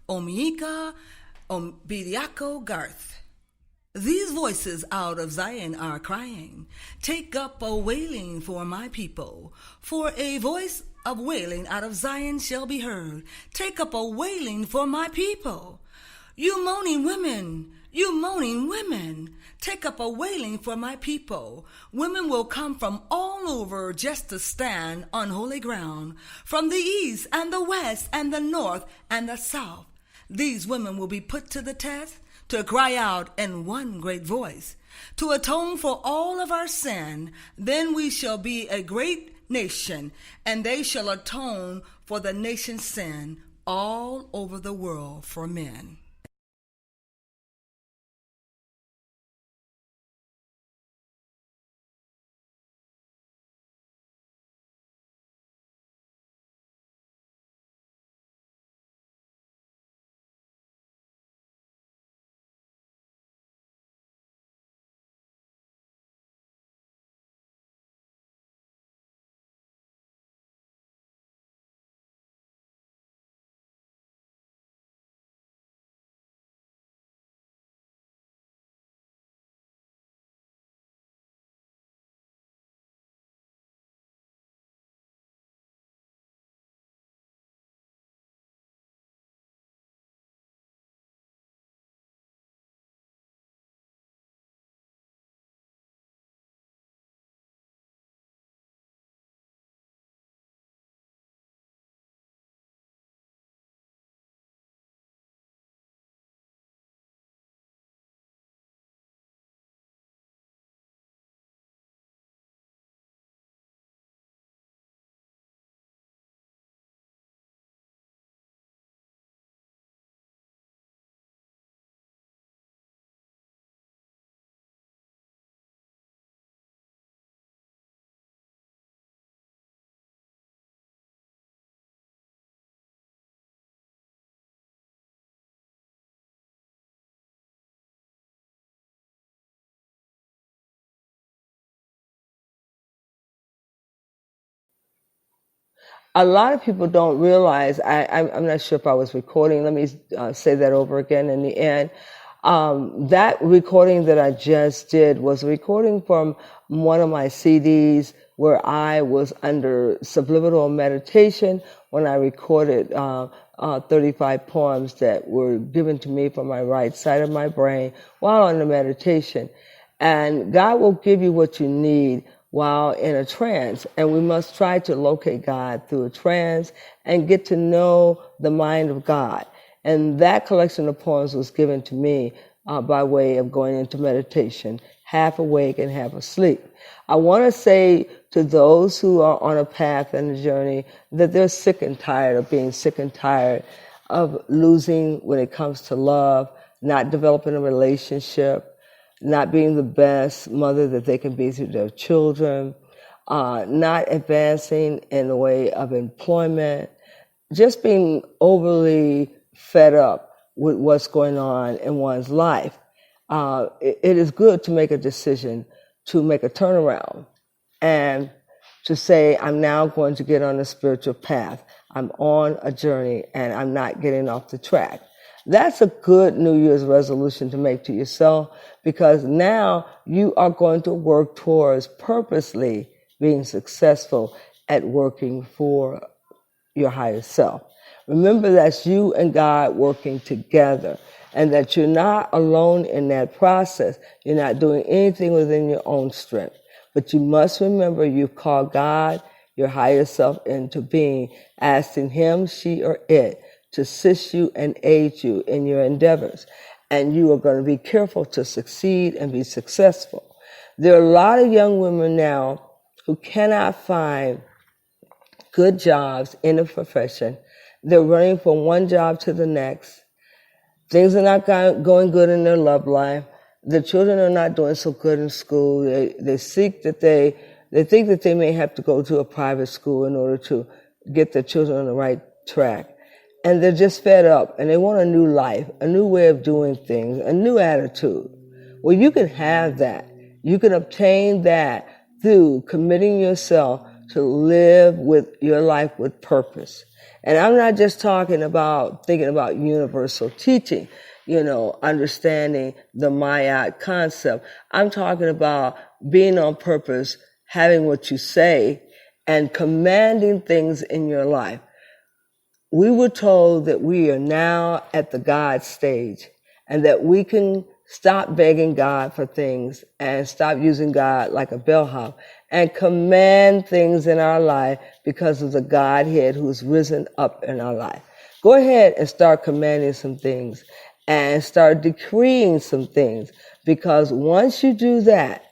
Omika, Obidiako, Garth. These voices out of Zion are crying, take up a wailing for my people, for a voice of wailing out of Zion shall be heard. Take up a wailing for my people. You moaning women, take up a wailing for my people. Women will come from all over just to stand on holy ground, from the east and the west and the north and the south. These women will be put to the test, to cry out in one great voice, to atone for all of our sin. Then we shall be a great nation, and they shall atone for the nation's sin all over the world for men. A lot of people don't realize, I'm not sure if I was recording, let me say that over again in the end. That recording that I just did was a recording from one of my CDs where I was under subliminal meditation when I recorded 35 poems that were given to me from my right side of my brain while under meditation. And God will give you what you need while in a trance, and we must try to locate God through a trance and get to know the mind of God. And that collection of poems was given to me by way of going into meditation, half awake and half asleep. I want to say to those who are on a path and a journey that they're sick and tired of being sick and tired of losing when it comes to love, not developing a relationship, not being the best mother that they can be to their children, not advancing in the way of employment, just being overly fed up with what's going on in one's life. It is good to make a decision to make a turnaround and to say, I'm now going to get on a spiritual path. I'm on a journey and I'm not getting off the track. That's a good New Year's resolution to make to yourself, because now you are going to work towards purposely being successful at working for your higher self. Remember that's you and God working together, and that you're not alone in that process. You're not doing anything within your own strength. But you must remember you've called God, your higher self, into being, asking him, she, or it to assist you and aid you in your endeavors. And you are going to be careful to succeed and be successful. There are a lot of young women now who cannot find good jobs in a profession. They're running from one job to the next. Things are not going good in their love life. The children are not doing so good in school. They think that they may have to go to a private school in order to get their children on the right track. And they're just fed up, and they want a new life, a new way of doing things, a new attitude. Well, you can have that. You can obtain that through committing yourself to live with your life with purpose. And I'm not just talking about thinking about universal teaching, understanding the Mayat concept. I'm talking about being on purpose, having what you say, and commanding things in your life. We were told that we are now at the God stage and that we can stop begging God for things and stop using God like a bellhop and command things in our life because of the Godhead who's risen up in our life. Go ahead and start commanding some things and start decreeing some things, because once you do that,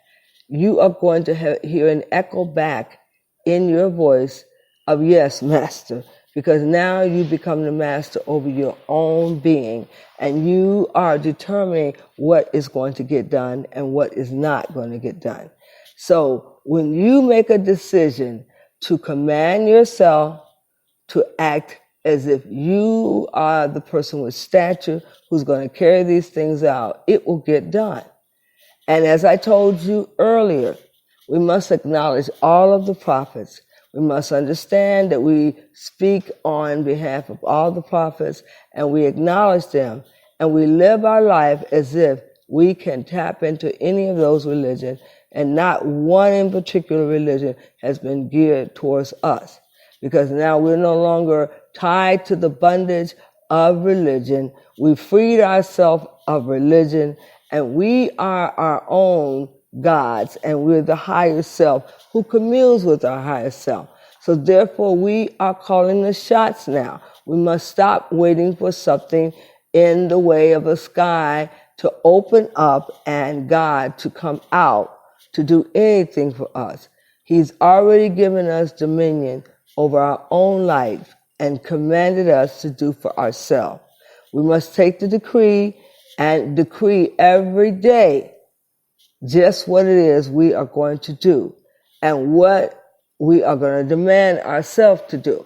you are going to hear an echo back in your voice of, yes, Master, because now you become the master over your own being, and you are determining what is going to get done and what is not going to get done. So when you make a decision to command yourself to act as if you are the person with stature who's going to carry these things out, it will get done. And as I told you earlier, we must acknowledge all of the prophets. We must understand that we speak on behalf of all the prophets, and we acknowledge them, and we live our life as if we can tap into any of those religions, and not one in particular religion has been geared towards us. Because now we're no longer tied to the bondage of religion. We freed ourselves of religion, and we are our own gods, and we're the higher self who communes with our higher self. So therefore, we are calling the shots now. We must stop waiting for something in the way of a sky to open up and God to come out to do anything for us. He's already given us dominion over our own life and commanded us to do for ourselves. We must take the decree and decree every day just what it is we are going to do and what we are going to demand ourselves to do.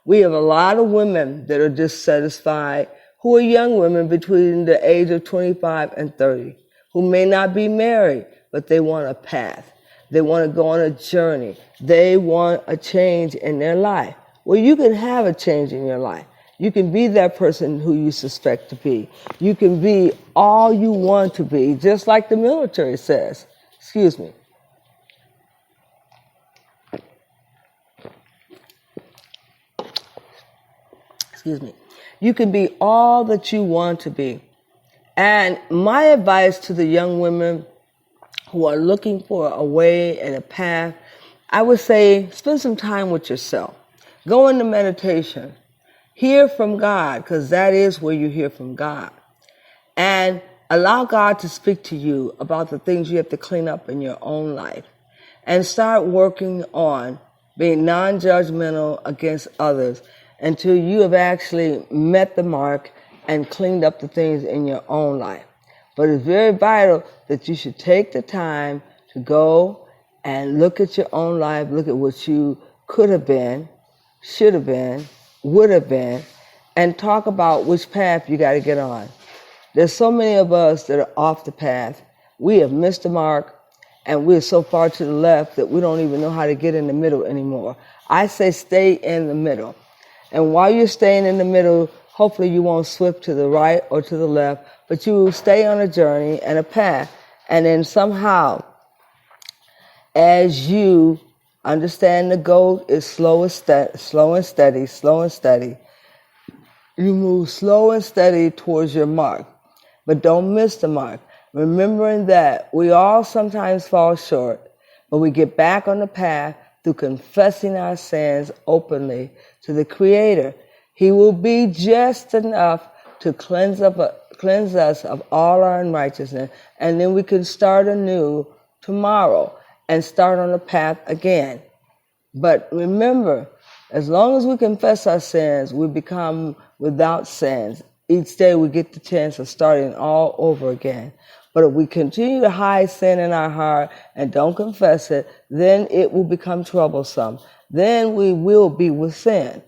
We have a lot of women that are dissatisfied, who are young women between the age of 25 and 30, who may not be married, but they want a path. They want to go on a journey. They want a change in their life. Well, you can have a change in your life. You can be that person who you suspect to be. You can be all you want to be, just like the military says. Excuse me. You can be all that you want to be. And my advice to the young women who are looking for a way and a path, I would say spend some time with yourself. Go into meditation. Hear from God, because that is where you hear from God. And allow God to speak to you about the things you have to clean up in your own life. And start working on being non-judgmental against others until you have actually met the mark and cleaned up the things in your own life. But it's very vital that you should take the time to go and look at your own life, look at what you could have been, should have been, would have been, and talk about which path you got to get on. There's so many of us that are off the path. We have missed the mark, and we're so far to the left that we don't even know how to get in the middle anymore. I say stay in the middle. And while you're staying in the middle, hopefully you won't slip to the right or to the left, but you will stay on a journey and a path. And then somehow, as you understand the goal is slow and steady, you move slow and steady towards your mark. But don't miss the mark. Remembering that we all sometimes fall short, but we get back on the path through confessing our sins openly to the Creator. He will be just enough to cleanse us of all our unrighteousness, and then we can start anew tomorrow and start on the path again. But remember, as long as we confess our sins, we become without sins. Each day we get the chance of starting all over again. But if we continue to hide sin in our heart and don't confess it, then it will become troublesome. Then we will be with sin.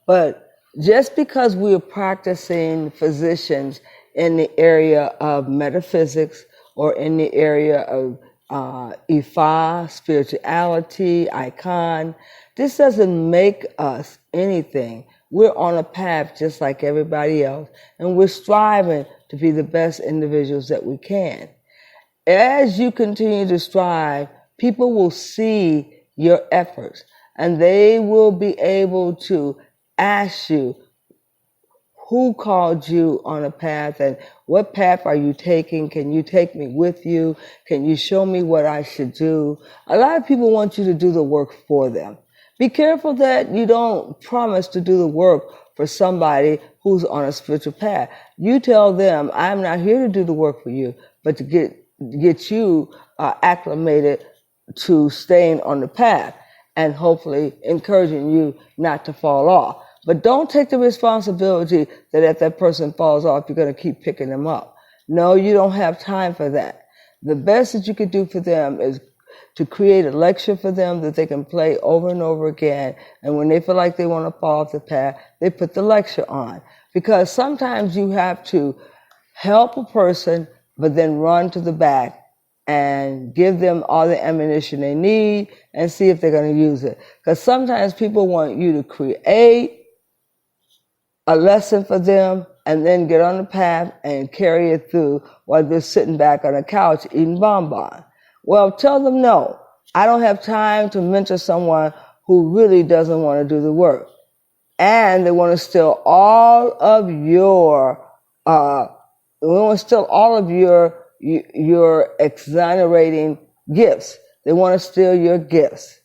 But just because we are practicing physicians in the area of metaphysics or in the area of Ifa, spirituality, icon. This doesn't make us anything. We're on a path just like everybody else, and we're striving to be the best individuals that we can. As you continue to strive, people will see your efforts, and they will be able to ask you, who called you on a path, and what path are you taking? Can you take me with you? Can you show me what I should do? A lot of people want you to do the work for them. Be careful that you don't promise to do the work for somebody who's on a spiritual path. You tell them, I'm not here to do the work for you, but to get you acclimated to staying on the path and hopefully encouraging you not to fall off. But don't take the responsibility that if that person falls off, you're going to keep picking them up. No, you don't have time for that. The best that you could do for them is to create a lecture for them that they can play over and over again. And when they feel like they want to fall off the path, they put the lecture on. Because sometimes you have to help a person, but then run to the back and give them all the ammunition they need and see if they're going to use it. Because sometimes people want you to create a lesson for them and then get on the path and carry it through while they're sitting back on a couch eating bonbon. Well, tell them no. I don't have time to mentor someone who really doesn't want to do the work. And they want to steal all of your exonerating gifts. They want to steal your gifts,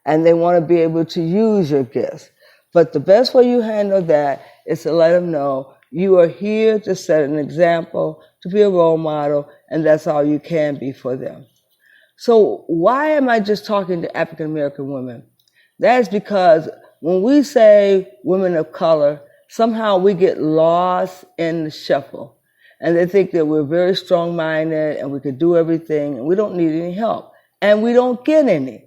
and they want to be able to use your gifts. But the best way you handle that is to let them know you are here to set an example, to be a role model, and that's all you can be for them. So why am I just talking to African American women? That is because when we say women of color, somehow we get lost in the shuffle. And they think that we're very strong-minded and we could do everything and we don't need any help. And we don't get any.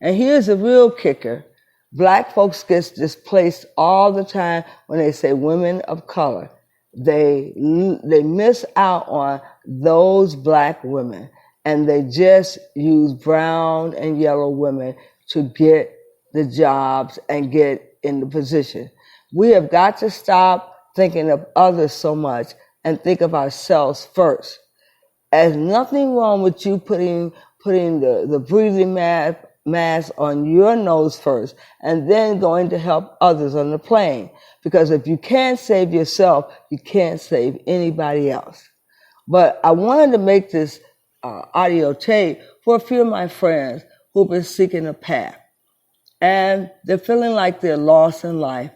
And here's the real kicker. Black folks get displaced all the time when they say women of color. They miss out on those black women, and they just use brown and yellow women to get the jobs and get in the position. We have got to stop thinking of others so much and think of ourselves first. There's nothing wrong with you putting the breathing mask on your nose first and then going to help others on the plane. Because if you can't save yourself, you can't save anybody else. But I wanted to make this audio tape for a few of my friends who've been seeking a path. And they're feeling like they're lost in life.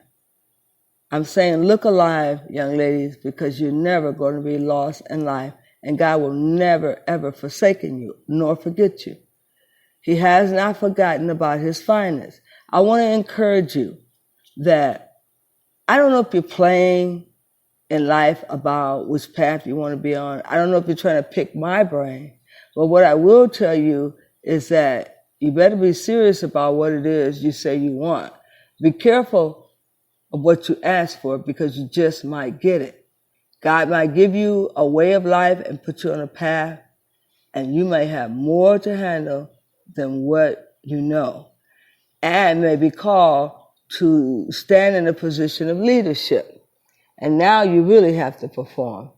I'm saying look alive, young ladies, because you're never going to be lost in life. And God will never, ever forsaken you, nor forget you. He has not forgotten about his finest. I want to encourage you that I don't know if you're playing in life about which path you want to be on. I don't know if you're trying to pick my brain. But what I will tell you is that you better be serious about what it is you say you want. Be careful of what you ask for, because you just might get it. God might give you a way of life and put you on a path, and you may have more to handle than what you know, and may be called to stand in a position of leadership. And now you really have to perform.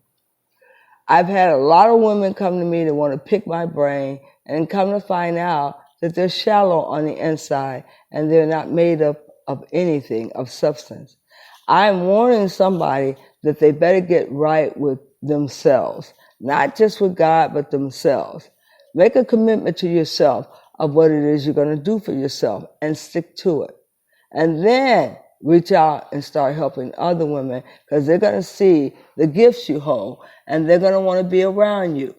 I've had a lot of women come to me that want to pick my brain, and come to find out that they're shallow on the inside and they're not made up of anything of substance. I'm warning somebody that they better get right with themselves, not just with God, but themselves. Make a commitment to yourself of what it is you're going to do for yourself and stick to it. And then reach out and start helping other women, because they're going to see the gifts you hold and they're going to want to be around you.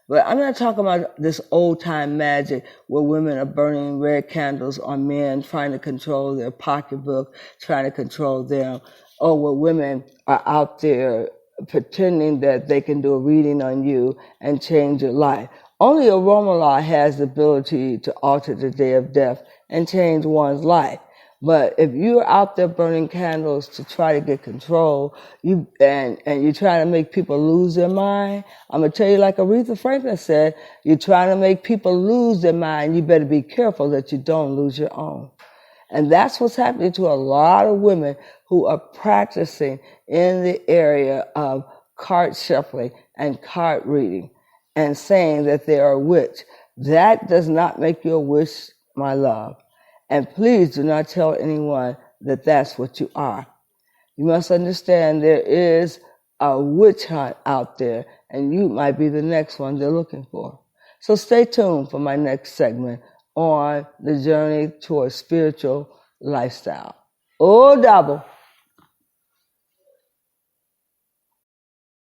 But I'm not talking about this old-time magic where women are burning red candles on men, trying to control their pocketbook, trying to control them, or where women are out there pretending that they can do a reading on you and change your life. Only Oromala has the ability to alter the day of death and change one's life. But if you're out there burning candles to try to get control, and you're trying to make people lose their mind, I'm gonna tell you, like Aretha Franklin said, you're trying to make people lose their mind. You better be careful that you don't lose your own. And that's what's happening to a lot of women who are practicing in the area of card shuffling and card reading and saying that they are a witch. That does not make you a witch, my love. And please do not tell anyone that that's what you are. You must understand there is a witch hunt out there, and you might be the next one they're looking for. So stay tuned for my next segment on the journey towards spiritual lifestyle. Oh, double.